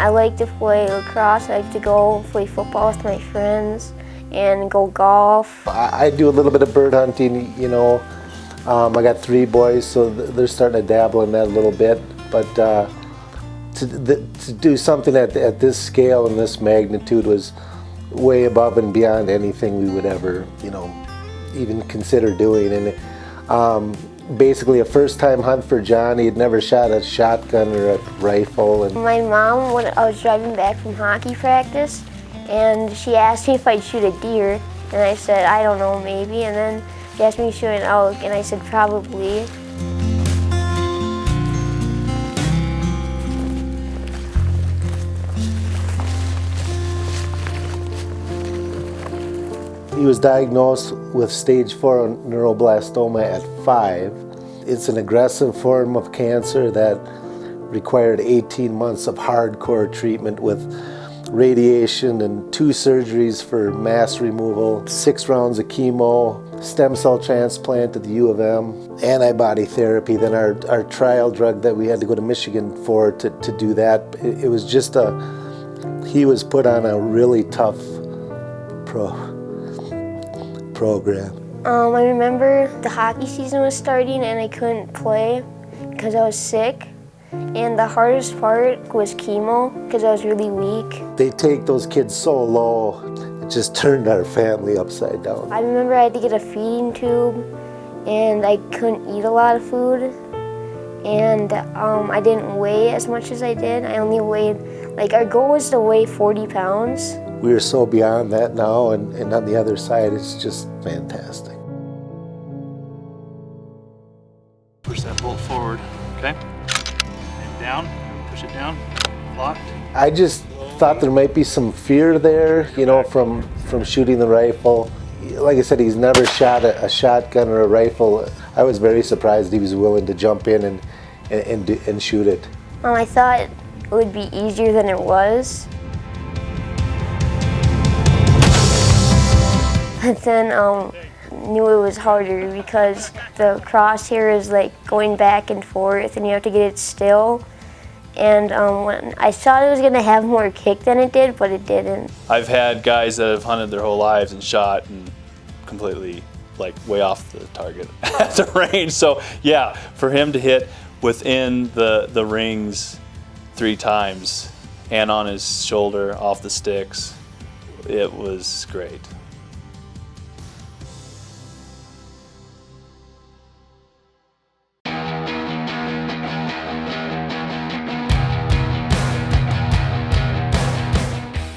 I like to play lacrosse. I like to go play football with my friends and go golf. I do a little bit of bird hunting, you know. I got 3 boys, so they're starting to dabble in that a little bit. But to do something at this scale and this magnitude was way above and beyond anything we would ever, you know, even consider doing. And basically a first-time hunt for John. He'd never shot a shotgun or a rifle. And my mom, when I was driving back from hockey practice, and she asked me if I'd shoot a deer, and I said, I don't know, maybe. And then she asked me to shoot an elk, and I said, probably. He was diagnosed with stage 4 neuroblastoma at 5. It's an aggressive form of cancer that required 18 months of hardcore treatment with radiation and 2 surgeries for mass removal, 6 rounds of chemo, stem cell transplant at the U of M, antibody therapy, then our trial drug that we had to go to Michigan for to do that. It was just he was put on a really tough program. I remember the hockey season was starting and I couldn't play because I was sick. And the hardest part was chemo because I was really weak. They take those kids so low, it just turned our family upside down. I remember I had to get a feeding tube and I couldn't eat a lot of food. And I didn't weigh as much as I did. I only weighed, our goal was to weigh 40 pounds. We are so beyond that now, and on the other side, it's just fantastic. Push that bolt forward, okay? And down, push it down, locked. I just thought there might be some fear there, you know, from shooting the rifle. Like I said, he's never shot a shotgun or a rifle. I was very surprised he was willing to jump in and shoot it. I thought it would be easier than it was. But then knew it was harder because the crosshair is going back and forth and you have to get it still. And when I thought it was going to have more kick than it did, but it didn't. I've had guys that have hunted their whole lives and shot and completely way off the target at the range. So yeah, for him to hit within the rings 3 times and on his shoulder off the sticks, it was great.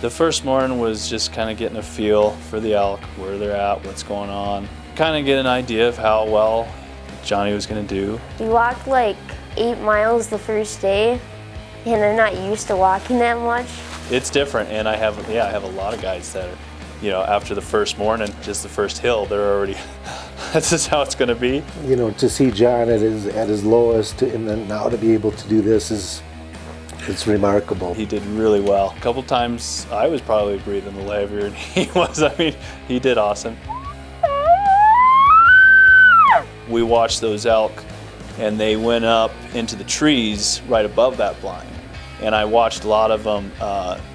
The first morning was just kind of getting a feel for the elk, where they're at, what's going on. Kind of get an idea of how well Johnny was going to do. We walked 8 miles the first day, and I'm not used to walking that much. It's different, and I have a lot of guys that are, you know, after the first morning, just the first hill, they're already, this is how it's going to be. You know, to see John at his lowest, and then now to be able to do this it's remarkable. He did really well. A couple times I was probably breathing a little heavier than he was. I mean, he did awesome. We watched those elk and they went up into the trees right above that blind. And I watched a lot of them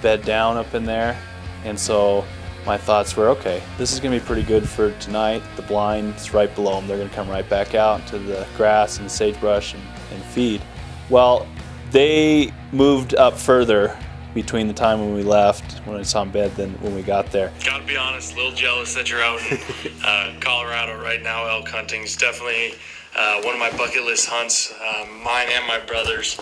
bed down up in there. And so my thoughts were, okay, this is gonna be pretty good for tonight. The blind's right below them. They're gonna come right back out to the grass and sagebrush and feed. Well, they moved up further between the time when we left, when I saw them bed, than when we got there. Gotta be honest, a little jealous that you're out in Colorado right now. Elk hunting is definitely one of my bucket list hunts, mine and my brother's.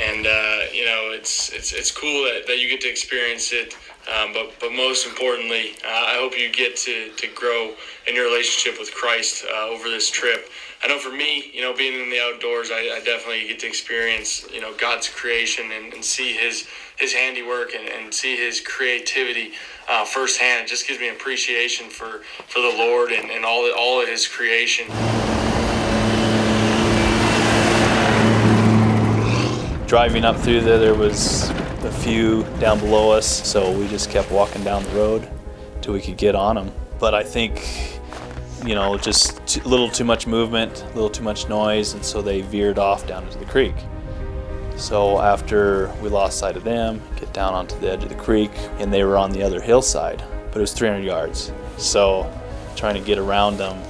And you know, it's cool that you get to experience it. But most importantly, I hope you get to grow in your relationship with Christ over this trip. I know for me, you know, being in the outdoors, I definitely get to experience, you know, God's creation and see his handiwork and see his creativity firsthand. It just gives me appreciation for the Lord and all of his creation. Driving up through there was a few down below us, so we just kept walking down the road till we could get on them. But I think, you know, just a little too much movement, a little too much noise, and so they veered off down into the creek. So after we lost sight of them, getting down onto the edge of the creek, and they were on the other hillside, but it was 300 yards. So trying to get around them,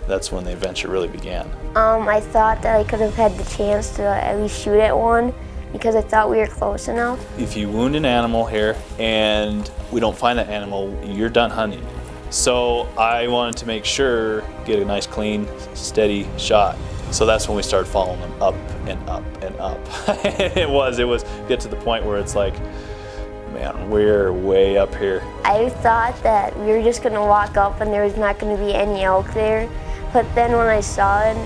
that's when the adventure really began. I thought that I could have had the chance to at least shoot at one because I thought we were close enough. If you wound an animal here and we don't find that animal, you're done hunting. So I wanted to make sure, get a nice clean, steady shot. So that's when we started following them up and up and up. it was get to the point where it's like, man, we're way up here. I thought that we were just gonna walk up and there was not gonna be any elk there. But then when I saw it,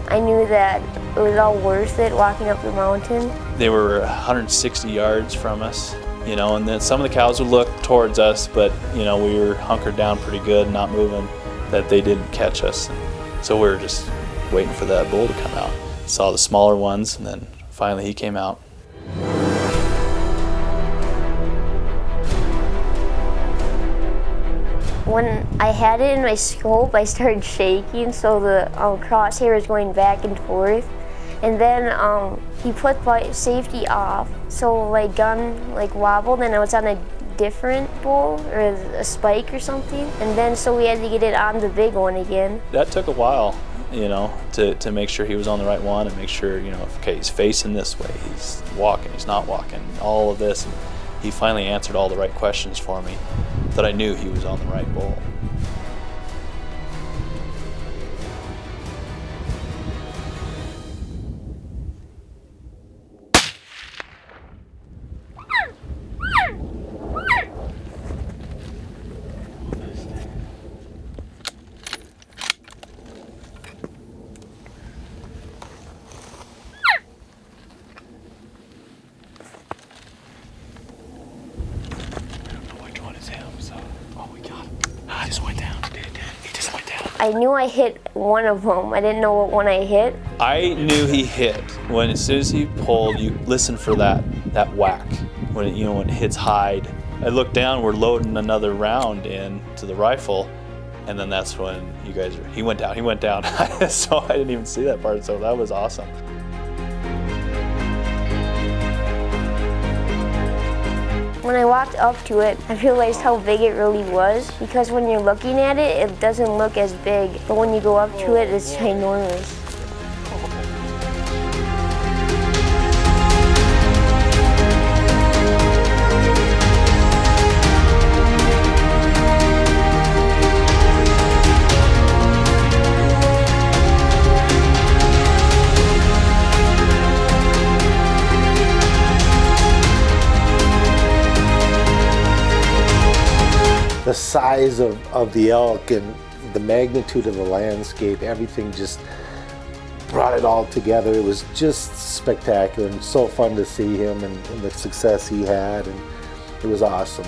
I knew that it was all worth it walking up the mountain. They were 160 yards from us, you know, and then some of the cows would look towards us, but, you know, we were hunkered down pretty good, not moving, that they didn't catch us. So we were just waiting for that bull to come out. Saw the smaller ones, and then finally he came out. When I had it in my scope, I started shaking, so the crosshair was going back and forth. And then he put my safety off, so my gun wobbled, and I was on a different bull or a spike or something. And then so we had to get it on the big one again. That took a while, you know, to make sure he was on the right one and make sure, you know, okay, he's facing this way, he's walking, he's not walking, all of this. And he finally answered all the right questions for me, that I knew he was on the right bull. I knew I hit one of them. I didn't know what one I hit. I knew he hit when, as soon as he pulled, you listen for that whack when it, you know, when it hits hide. I looked down, we're loading another round in to the rifle, and then that's when he went down. So I didn't even see that part, so that was awesome. When I walked up to it, I realized how big it really was, because when you're looking at it, it doesn't look as big, but when you go up to it, it's ginormous. The size of the elk and the magnitude of the landscape, everything just brought it all together. It was just spectacular and so fun to see him and the success he had, and it was awesome.